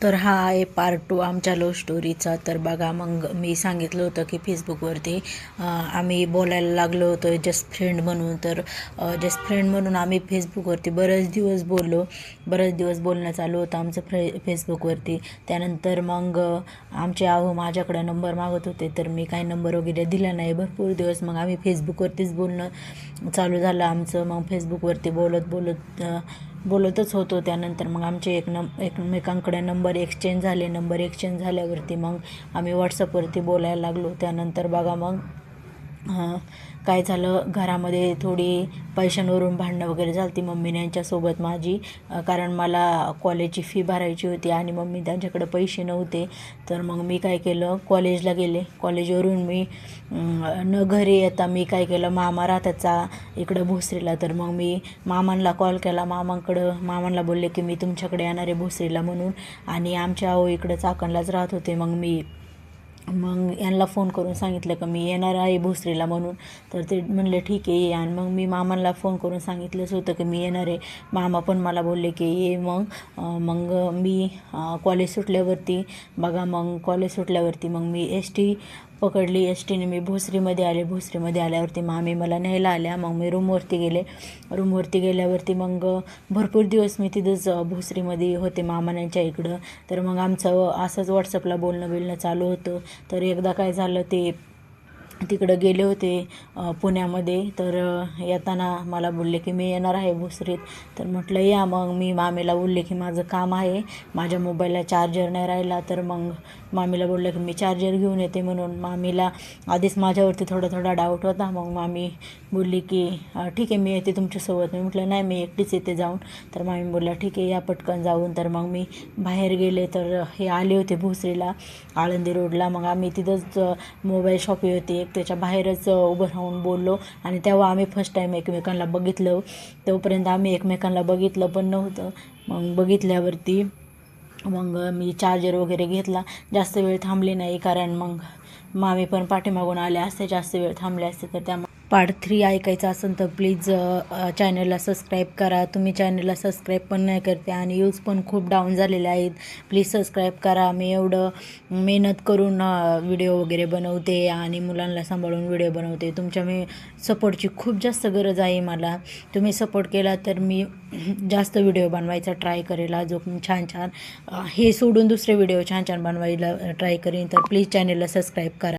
तर हा आहे पार्ट 2 आमच्या लव्ह स्टोरीचा. तर बघा, मग मी सांगितलं होतं की फेसबुकवरती आम्ही बोलायला लागलो होतो जस्ट फ्रेंड म्हणून. तर जस्ट फ्रेंड म्हणून आम्ही फेसबुकवरती बरेच दिवस बोललो. बरेच दिवस बोलणं चालू होतं आमचं फेसबुकवरती. त्यानंतर मग आमचे माझ्याकडे नंबर मागत होते, तर मी काही नंबर वगैरे दिला नाही भरपूर दिवस. मग आम्ही फेसबुकवरतीच बोलणं चालू झालं आमचं. मग फेसबुकवरती बोलतच होतो. त्यानंतर मग आमचे एकमेकांकडे नंबर एक्सचेंज झाले. नंबर एक्सचेंज झाल्यावरती मग आम्ही व्हॉट्सअपवरती बोलायला लागलो. त्यानंतर बघा, मग काय झालं, घरामध्ये थोडी पैशांवरून भांडणं वगैरे झाली ती मम्मीने यांच्यासोबत माझी. कारण मला कॉलेजची फी भरायची होती आणि मम्मी त्यांच्याकडे पैसे नव्हते. तर मग मी काय केलं, कॉलेजला गेले. कॉलेजवरून मी घरी येता मी काय केलं, मामा राहताचा इकडं भोसरीला. तर मग मी मामांना कॉल केला. मामांना बोलले की मी तुमच्याकडे येणार आहे भोसरीला म्हणून. आणि आमच्या इकडं चाकणलाच राहत होते. मग यांना फोन करून सांगितलं की मी येणार आहे भोसरीला म्हणून. तर ते म्हणले ठीक आहे ये. आणि मग मी मामांना फोन करून सांगितलंच होतं की मी येणार आहे. मामा पण मला बोलले की ये. मग मी कॉलेज सुटल्यावरती मग मी टी पकडली. टीने मी भोसरीमध्ये आले. भोसरीमध्ये आल्यावरती मामी मला न्यायला आल्या. मग मी रूमवरती गेल्यावरती मग भरपूर दिवस मी तिथंच भोसरीमध्ये होते मामांच्या इकडं. तर मग आमचं असंच व्हॉट्सअपला बोलणं चालू होतं. तर एकदा काय झालं, ते तिकडं गेले होते पुण्यामध्ये. तर येताना मला बोलले की मी येणार आहे भोसरीत. तर म्हटलं या. मग मी मामीला बोलले की माझं काम आहे, माझ्या मोबाईलला चार्जर नाही राहिला. तर मग मामीला बोललं की मी चार्जर घेऊन येते म्हणून. मामीला आधीच माझ्यावरती थोडा डाऊट होता. मग मामी बोलली की ठीक आहे मी येते तुमच्यासोबत. मी म्हटलं नाही, मी एकटीच येते जाऊन. तर मामी बोलल्या ठीक आहे या पटकन जाऊन. तर मग मी बाहेर गेले. तर हे आले होते भोसरीला, आळंदी रोडला. मग आम्ही तिथंच मोबाईल शॉपी होती एक, त्याच्या बाहेरच उभं राहून बोललो. आणि तेव्हा आम्ही फर्स्ट टाईम एकमेकांना बघितलं. तोपर्यंत आम्ही एकमेकांना बघितलं पण नव्हतं. मग बघितल्यावरती मग मी चार्जर वगैरे घेतला. जास्त वेळ थांबले नाही, कारण मग मामी पण पाठीमागून आल्या असते, जास्त वेळ थांबले असते. तर त्या पार्ट 3 ऐकायचं असेल तर प्लीज चॅनलला सबस्क्राईब करा. तुम्ही चॅनलला सबस्क्राईब पण नाही करते आणि यूज पण खूप डाऊन झालेले आहेत. प्लीज सबस्क्राईब करा. मी एवढं मेहनत करून व्हिडिओ वगैरे बनवते आणि मुलांना सांभाळून व्हिडिओ बनवते. तुमच्या सपोर्टची खूप जास्त गरज आहे मला. तुम्ही सपोर्ट केला तर मी जास्त व्हिडिओ बनवायचा ट्राय करेल. अजून छान हे सोडून दुसरे व्हिडिओ छान बनवायला ट्राय करेन. तर प्लीज चॅनलला सबस्क्राईब करा.